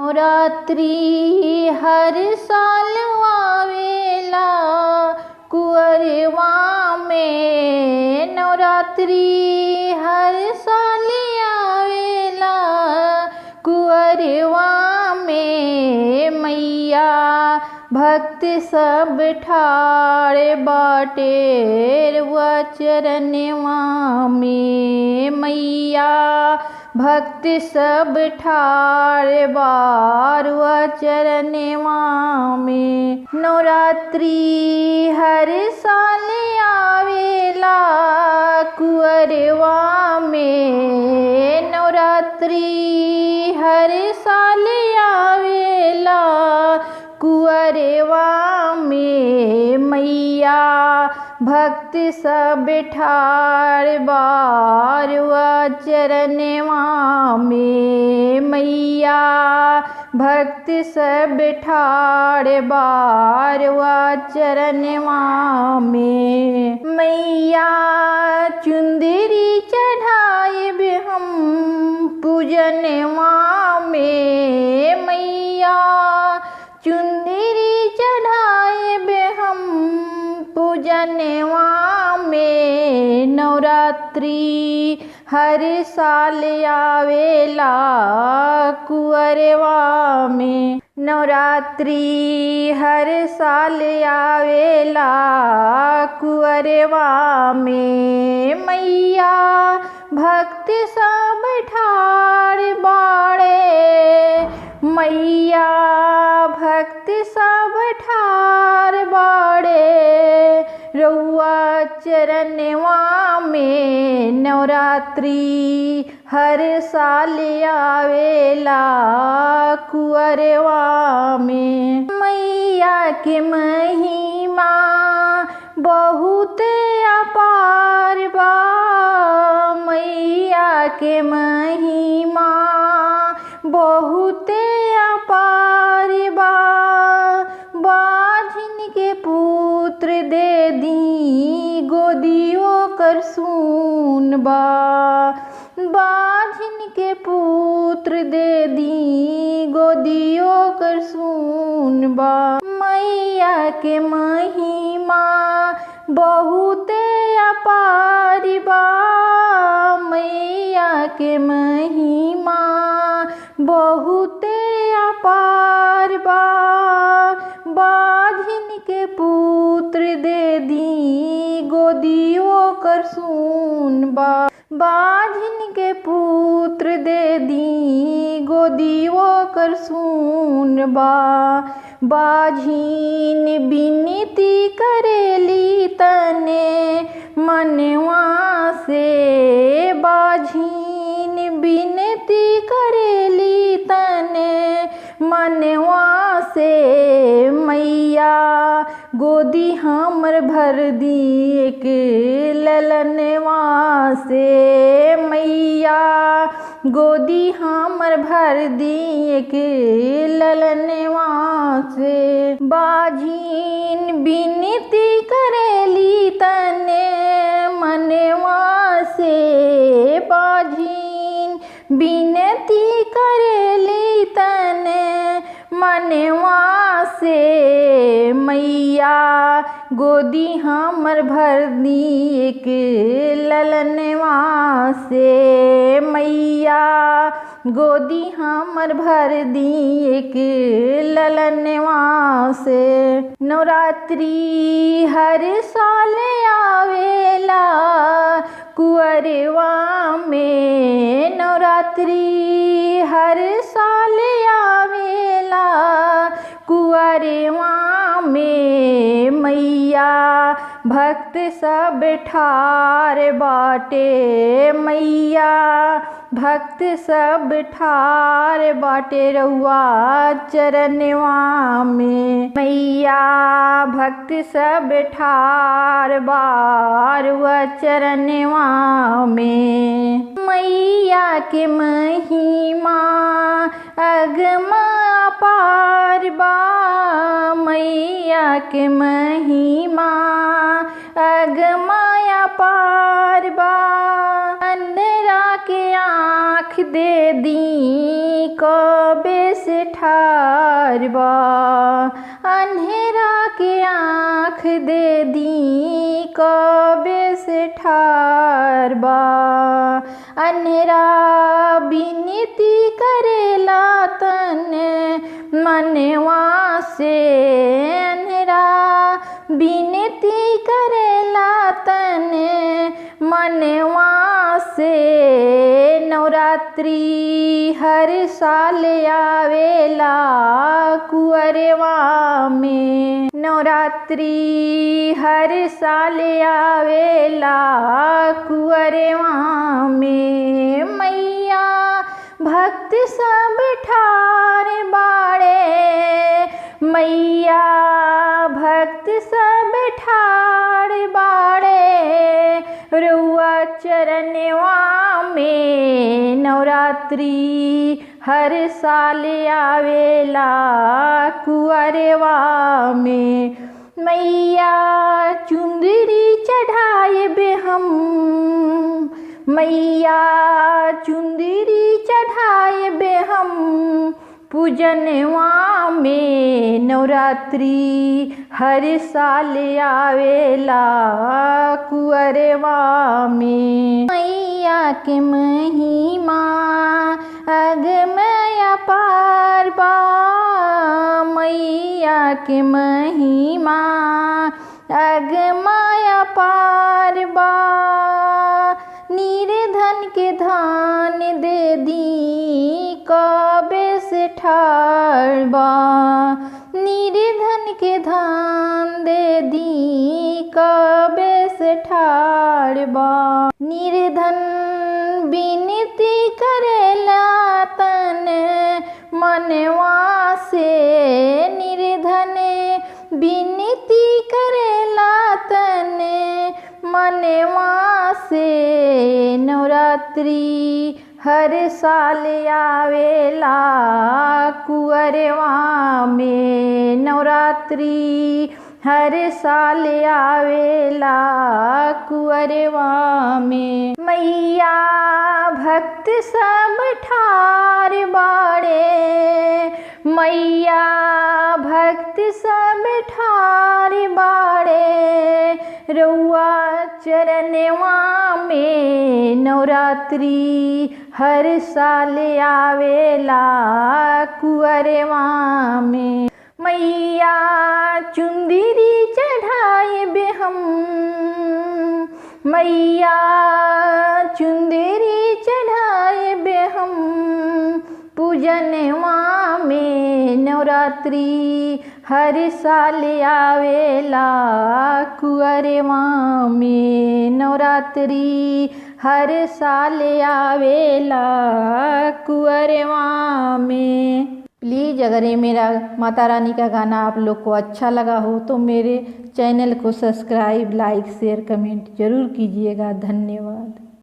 नवरात्रि हर साल आवेला कुंवरवा में। नवरात्रि हर साल आवेला कुंवरवा में। मैया भक्त सब ठाड़ बाटे रउआ चरणवा में। मैया भक्त सब ठाड़ बारुआ चरणवा में। नवरात्रि हर साल आवेला कुंवरवा में। नवरात्रि हर साल आवेला कुंवरवा में। मैया भक्त सब ठाड़ बारुआ चरणवा में। मैया भक्त सब ठाड़ बारुआ चरणवा में। मैया चुंदरी चढ़ाइब हम पूजनवा में। मैया चुंदरी चढ़ाइब हम पूजनवा में। नवरात्रि हर साल आवेला कुंवरवा में। नवरात्रि हर साल आवेला कुंवरवा में। मैया भक्त सब ठाड़ बाड़े। मैया भक्त सब ठाड़ बाड़े रउआ चरणवा में। नवरात्रि हर साल आवेला कुंवरवा में। मैया के महिमा बहुत अपार बा। मैया के महिमा बहुत अपार बा। बाझिन के पुत्र दे दी गोदियो कर सून बा। बाझिन के पुत्र दे दी गोदियो कर सून बा। मैया के महिमा बहुत अपार बा। मैया के महिमा बहुत अपार बा। बाझिन के पुत्र दे दी गोदियो कर सून बा। बाझिन के पुत्र दे दी गोदियो कर सून बा। बाझिन बिनती करेली तने मनवा से। बाझिन बिनती करेली तने मनवा से। मैया गोदी हमर भर दी एक ललनवा से। मैया गोदी हमर भर दी एक ललनवा से। बाझिन बिनती करेली तने मनवा से। बाझिन बिनती करेली तने मनवा से। मैया गोदी हमर भर दी एक ललनवा से। मैया गोदी हमर भर दी एक ललनवा से। नवरात्रि हर साल आवेला कुंवरवा में। नवरात्रि हर साल आवेला कुंवरवा में। मैया भक्त सब ठाड़ बाटे। मैया भक्त सब ठाड़ बाटे रउआ चरणवा में। मैया भक्त सब ठाड़ बारुआ चरणवा में। मैया के महिमा अगमा अपार बा। मैया के महिमा अगमा अपार बा। अंधरा के आँख दे दी कबे से ठार बा, अंधेरा के आँख दे दी कबे से ठार बा। अंधेरा बिनती करेला तन मनवा से, अंधेरा बिनती करेला तन मनवा से। नवरात्रि हर साल आवेला कुंवरवा में, नवरात्रि हर साल आवेला कुंवरवा में। मैया भक्त सब ठार बाड़े, मैया भक्त सब ठार बाड़े रउआ चरणवा में। नवरात्रि हर साल आवेला कुंवरवा में। मैया चुंदरी चढ़ाए बे हम, मैया चुंदरी चढ़ाए बे हम पूजनवा में। नवरात्रि हर साल आवेला कुंवरवा में। मैया के महिमा अगमय अपार बा, मैया के महिमा अगमय अपार बा। निर्धन के धान दे दी कबे से ठार बा, निर्धन के धान दे दी कबे से ठार बा। निर्धन बिनती करेला तन मनवा से, निर्धन बिनती करेला तन मनवा से। नवरात्रि हर साल आवेला कुंवरवा में, नवरात्रि हर साल आवेला कुंवरवा में। मैया भक्त सब ठार बाड़े, मैया भक्त सब ठार बाड़े रउआ चरणवा में। नवरात्रि हर साल आवेला कुंवरवा में। मैया चुंदरी चढ़ाए बे हम, मैया चुंदरी चढ़ाए बे हम पूजनवा में। नवरात्रि हर साल आवेला कुंवरवा में, नवरात्रि हर साल आवेला कुंवरवा में। प्लीज़ अगर ये मेरा माता रानी का गाना आप लोग को अच्छा लगा हो तो मेरे चैनल को सब्सक्राइब, लाइक, शेयर, कमेंट ज़रूर कीजिएगा। धन्यवाद।